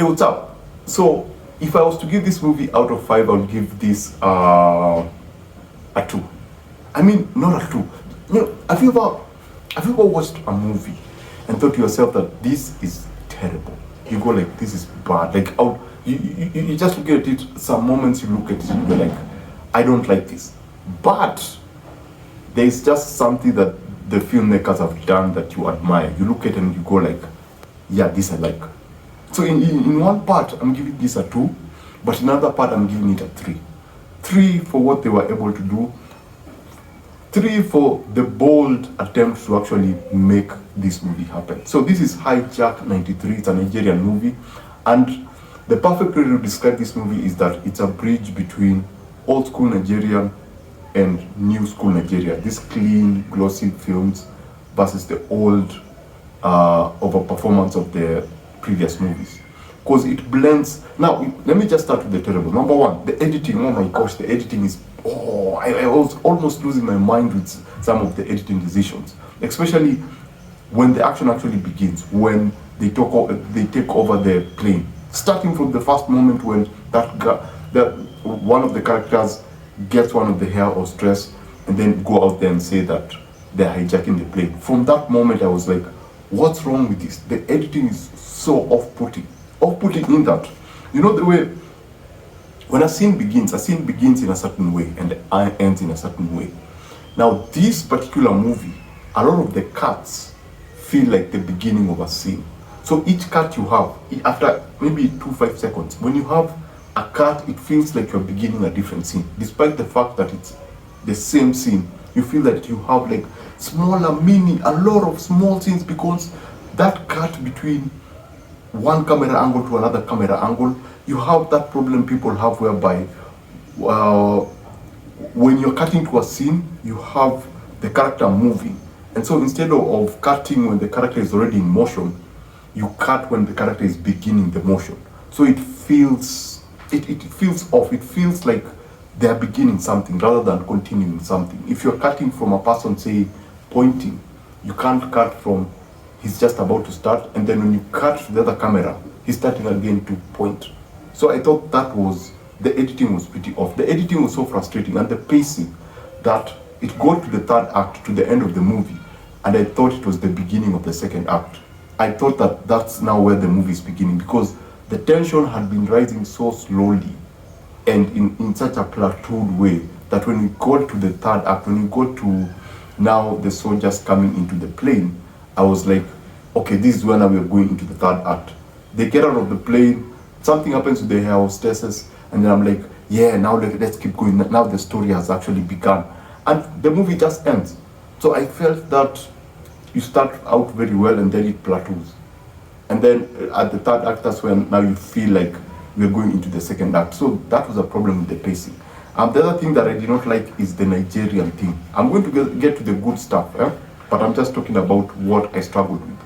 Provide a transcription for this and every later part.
Hey, what's up? So, if I was to give this movie out of 5, I would give this a 2. I mean, not a 2. Have you ever watched a movie and thought to yourself that this is terrible? You go like, this is bad. Like, you just look at it. Some moments you look at it and you're like, I don't like this. But there's just something that the filmmakers have done that you admire. You look at it and you go like, yeah, this I like. So in one part, I'm giving this a 2, but in another part, I'm giving it a 3. 3 for what they were able to do. 3 for the bold attempt to actually make this movie happen. So this is Hijack 93. It's a Nigerian movie. And the perfect way to describe this movie is that it's a bridge between old school Nigerian and new school Nigeria. These clean, glossy films versus the old overperformance of the previous movies, because it blends. Now let me just start with the terrible. Number one, the editing. Oh my gosh, the editing is, I was almost losing my mind with some of the editing decisions, especially when the action actually begins, when they take over the plane, starting from the first moment when that one of the characters gets one of the hair or stress and then go out there and say that they're hijacking the plane. From that moment I was like, what's wrong with this? The editing is so off-putting in that, you know, the way when a scene begins in a certain way and ends in a certain way. Now this particular movie, a lot of the cuts feel like the beginning of a scene. So each cut you have, after maybe 5 seconds, when you have a cut, it feels like you're beginning a different scene. Despite the fact that it's the same scene, you feel that you have like a lot of small scenes, because that cut between one camera angle to another camera angle, you have that problem people have whereby when you're cutting to a scene, you have the character moving. And so instead of cutting when the character is already in motion, you cut when the character is beginning the motion. So it feels off. It feels like they're beginning something rather than continuing something. If you're cutting from a person, say, pointing, you can't cut from he's just about to start, and then when you cut to the other camera, he's starting again to point. So I thought the editing was pretty off. The editing was so frustrating, and the pacing, that it got to the third act, to the end of the movie, and I thought it was the beginning of the second act. I thought that that's now where the movie is beginning, because the tension had been rising so slowly and in such a plateaued way that when we got to the third act, when we got to now the soldiers coming into the plane, I was like, okay, this is when we're going into the third act. They get out of the plane, something happens to the air hostesses, and then I'm like, yeah, now let's keep going. Now the story has actually begun. And the movie just ends. So I felt that you start out very well and then it plateaus. And then at the third act, that's when now you feel like we're going into the second act. So that was a problem with the pacing. The other thing that I did not like is the Nigerian thing. I'm going to get to the good stuff, but I'm just talking about what I struggled with.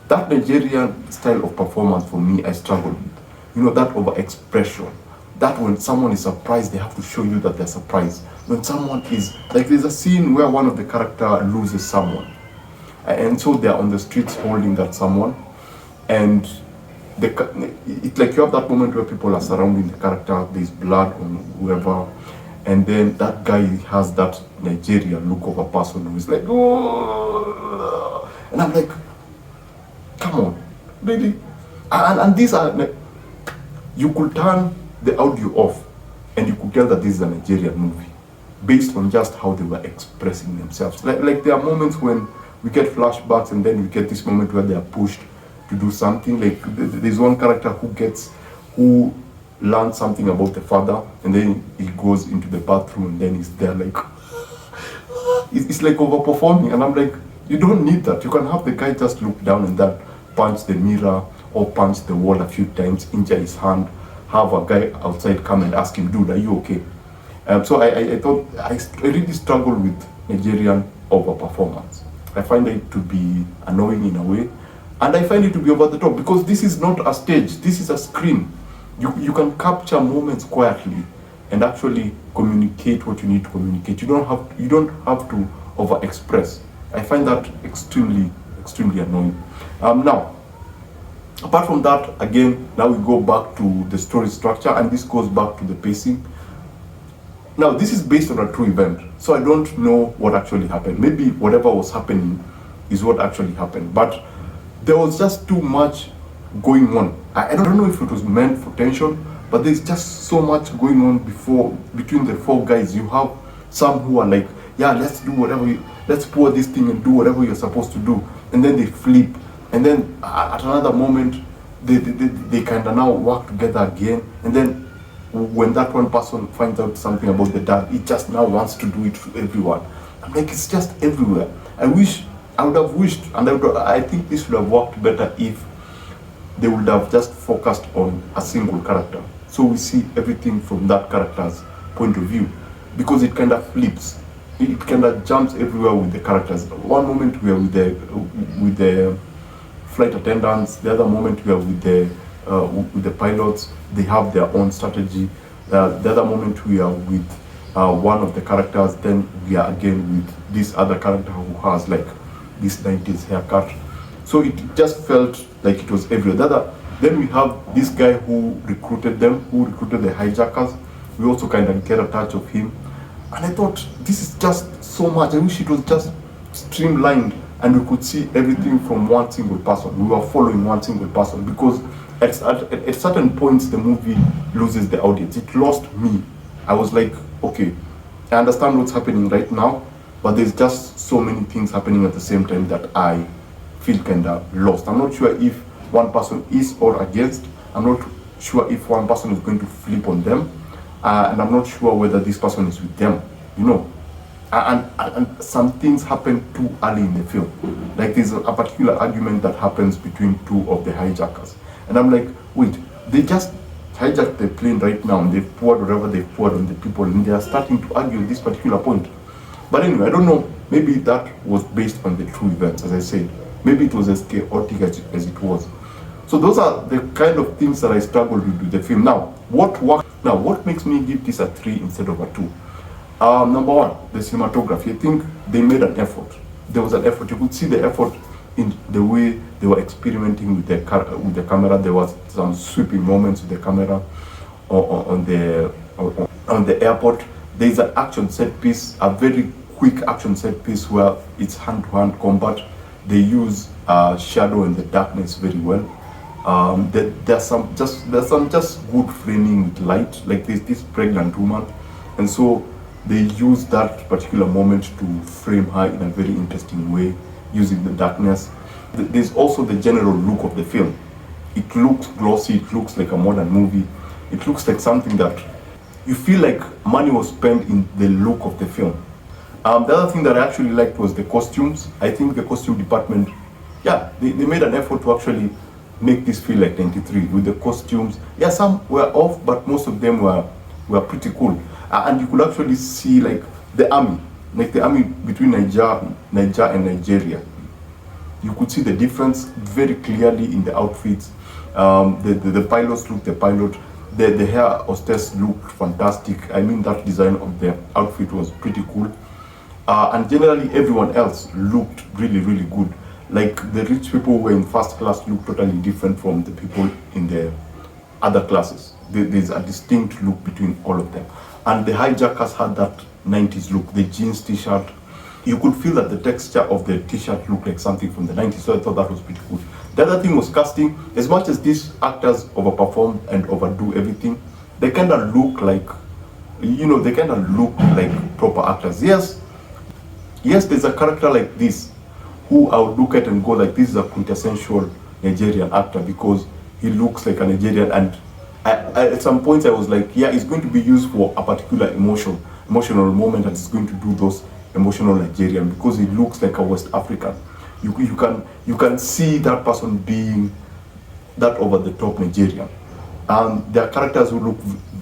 That Nigerian style of performance for me, I struggled with. You know, that over-expression. That when someone is surprised, they have to show you that they're surprised. When someone is, like there's a scene where one of the character loses someone. And so they're on the streets holding that someone. And it's like you have that moment where people are surrounding the character, there's blood on whoever. And then that guy has that Nigerian look of a person who is like, oh. And I'm like, come on, really? And these are, like, you could turn the audio off and you could tell that this is a Nigerian movie based on just how they were expressing themselves. Like there are moments when we get flashbacks and then we get this moment where they are pushed to do something. Like there's one character who learns something about the father, and then he goes into the bathroom and then he's there like, it's like overperforming. And I'm like, you don't need that. You can have the guy just look down and then punch the mirror or punch the wall a few times, injure his hand, have a guy outside come and ask him, dude, are you okay? So I thought I really struggled with Nigerian overperformance. I find it to be annoying in a way, and I find it to be over the top, because this is not a stage, this is a screen. You can capture moments quietly and actually communicate what you need to communicate. You don't have to over-express. I find that extremely annoying. Now, Apart from that, again, now we go back to the story structure, and this goes back to the pacing. Now, this is based on a true event, so I don't know what actually happened. Maybe whatever was happening is what actually happened, but there was just too much going on. I don't know if it was meant for tension, but there's just so much going on between the four guys. You have some who are like, yeah, let's do let's pour this thing and do whatever you're supposed to do, and then they flip, and then at another moment they kind of now work together again, and then when that one person finds out something about the dad, he just now wants to do it to everyone. I'm like, it's just everywhere. I would have wished, and I think this would have worked better if they would have just focused on a single character, so we see everything from that character's point of view, because it kind of flips. It kind of jumps everywhere with the characters. One moment we are with the flight attendants, the other moment we are with the pilots. They have their own strategy. The other moment we are with one of the characters, then we are again with this other character who has like this 90s haircut. So it just felt like it was everywhere. Then we have this guy who recruited the hijackers. We also kind of get a touch of him. And I thought, this is just so much. I wish it was just streamlined and we could see everything from one single person. We were following one single person, because at certain points the movie loses the audience. It lost me. I was like, okay, I understand what's happening right now, but there's just so many things happening at the same time that I feel kind of lost. I'm not sure if one person is or against. I'm not sure if one person is going to flip on them, and I'm not sure whether this person is with them, you know. And some things happen too early in the film. Like there's a particular argument that happens between two of the hijackers, and I'm like, wait, they just hijacked the plane right now and they've poured whatever they've poured on the people, and they are starting to argue this particular point. But anyway, I don't know, maybe that was based on the true events. As I said, maybe it was as chaotic as it was. So those are the kind of things that I struggled with the film. Now, what makes me give this a 3 instead of a 2? Number one, the cinematography. I think they made an effort. There was an effort. You could see the effort in the way they were experimenting with the camera. There was some sweeping moments with the camera on the airport. There is an action set piece, a very quick action set piece where it's hand-to-hand combat. They use shadow and the darkness very well. There's some just good framing with light. Like there's this pregnant woman, and so they use that particular moment to frame her in a very interesting way, using the darkness. There's also the general look of the film. It looks glossy. It looks like a modern movie. It looks like something that you feel like money was spent in the look of the film. The other thing that I actually liked was the costumes. I think the costume department, yeah, they made an effort to actually make this feel like 93 with the costumes. Yeah, some were off, but most of them were pretty cool. And you could actually see like the army between Niger and Nigeria. You could see the difference very clearly in the outfits. The pilots looked the pilot. The hair hostess looked fantastic. I mean, that design of the outfit was pretty cool. And generally everyone else looked really, really good. Like the rich people who were in first class looked totally different from the people in the other classes. There's a distinct look between all of them. And the hijackers had that 90s look, the jeans t-shirt. You could feel that the texture of the t-shirt looked like something from the 90s, so I thought that was pretty cool. The other thing was casting. As much as these actors overperform and overdo everything, they kind of look like, proper actors. Yes, there's a character like this who I would look at and go like, this is a quintessential Nigerian actor, because he looks like a Nigerian. And at some points I was like, yeah, it's going to be used for a particular emotional moment, and it's going to do those emotional Nigerian, because he looks like a West African. You can see that person being that over the top Nigerian. There are characters who look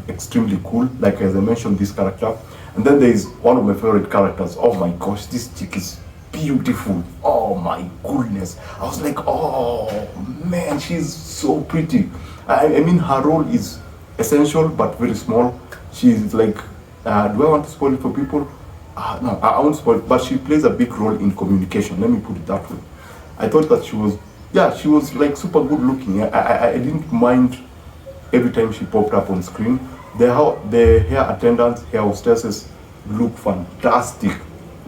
extremely cool, like as I mentioned, this character. And then there is one of my favorite characters. Oh my gosh, this chick is beautiful. Oh my goodness. I was like, oh man, she's so pretty. I mean, her role is essential but very small. She's like, do I want to spoil it for people? No, I won't spoil it, but she plays a big role in communication. Let me put it that way. I thought that she was yeah, she was like super good looking. I didn't mind every time she popped up on screen. The hair attendants, hair hostesses look fantastic.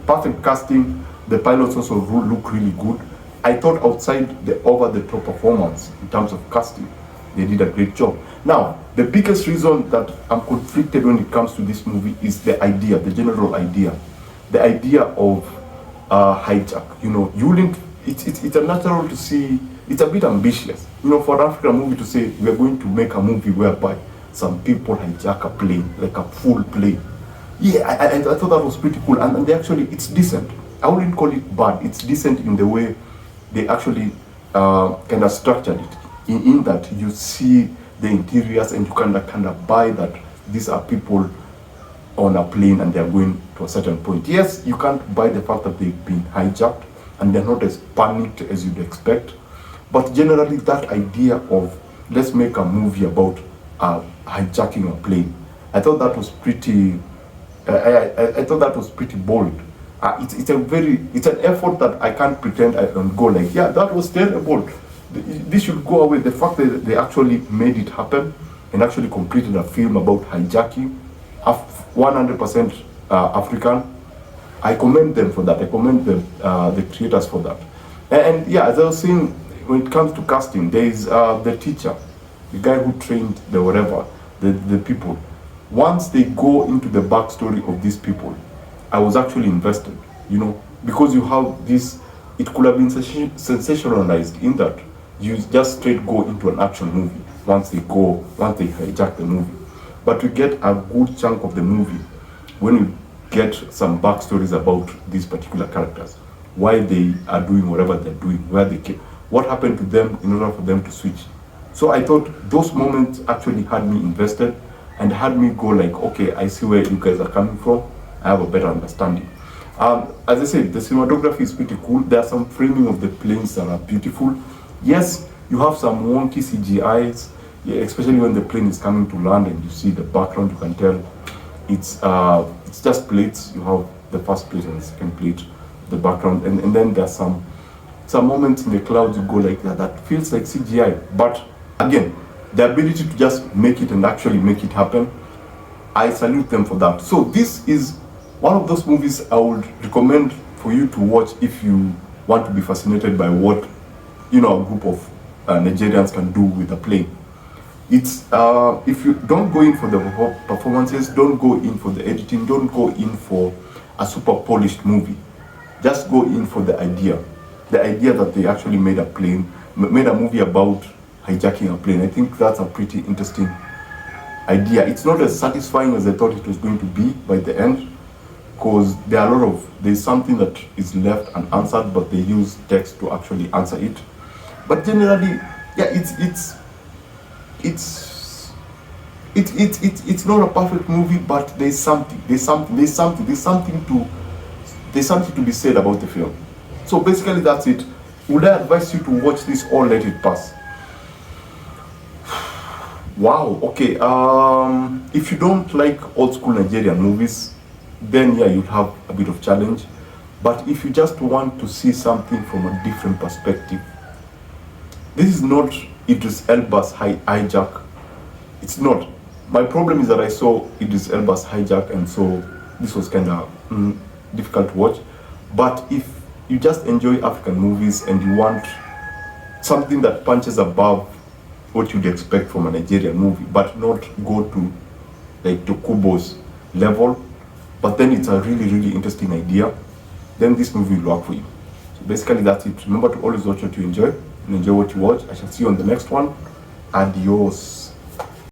Perfect casting. The pilots also look really good. I thought outside the over-the-top performance in terms of casting, they did a great job. Now, the biggest reason that I'm conflicted when it comes to this movie is the idea, the general idea. The idea of hijack. You know, you wouldn't, it's a natural to see, it's a bit ambitious. You know, for an African movie to say, we're going to make a movie whereby some people hijack a plane, like a full plane. Yeah, I thought that was pretty cool. And they actually, it's decent. I wouldn't call it bad. It's decent in the way they actually kind of structured it. In that you see the interiors and you kind of buy that these are people on a plane and they're going to a certain point. Yes, you can't buy the fact that they've been hijacked and they're not as panicked as you'd expect. But generally that idea of let's make a movie about hijacking a plane, I thought that was pretty I thought that was pretty bold. It's an effort that I can't pretend I can go like, yeah, that was terrible. This should go away. The fact that they actually made it happen and actually completed a film about hijacking, 100% African, I commend them for that. I commend the creators for that. And yeah, as I was saying, when it comes to casting, there is the teacher, the guy who trained the whatever, the people. Once they go into the backstory of these people, I was actually invested, you know, because you have this, it could have been sensationalized in that you just straight go into an action movie once they hijack the movie. But we get a good chunk of the movie when you get some backstories about these particular characters, why they are doing whatever they're doing, where they came, what happened to them in order for them to switch. So I thought those moments actually had me invested and had me go like, okay, I see where you guys are coming from. I have a better understanding. As I said, the cinematography is pretty cool. There are some framing of the planes that are beautiful. Yes, you have some wonky CGIs, yeah, especially when the plane is coming to land and you see the background, you can tell it's just plates. You have the first plate and the second plate, the background, and then there's some moments in the clouds you go like, yeah, that feels like CGI. But again, the ability to just make it and actually make it happen, I salute them for that. So this is one of those movies I would recommend for you to watch if you want to be fascinated by what, you know, a group of Nigerians can do with a plane. It's if you don't go in for the performances, don't go in for the editing, don't go in for a super polished movie. Just go in for the idea that they actually made a movie about hijacking a plane. I think that's a pretty interesting idea. It's not as satisfying as I thought it was going to be by the end, because there's something that is left unanswered, but they use text to actually answer it. But generally, yeah, it's not a perfect movie, but there's something to be said about the film. So basically that's it. Would I advise you to watch this or let it pass? Wow, okay. If you don't like old school Nigerian movies, then yeah, you'll have a bit of challenge. But if you just want to see something from a different perspective, this is not Idris Elba's Hijack. It's not. My problem is that I saw Idris Elba's Hijack, and so this was kind of difficult to watch. But if you just enjoy African movies and you want something that punches above what you'd expect from a Nigerian movie, but not go to like to Kubo's level, but then it's a really, really interesting idea, then this movie will work for you. So basically that's it. Remember to always watch what you enjoy and enjoy what you watch. I shall see you on the next one. Adios.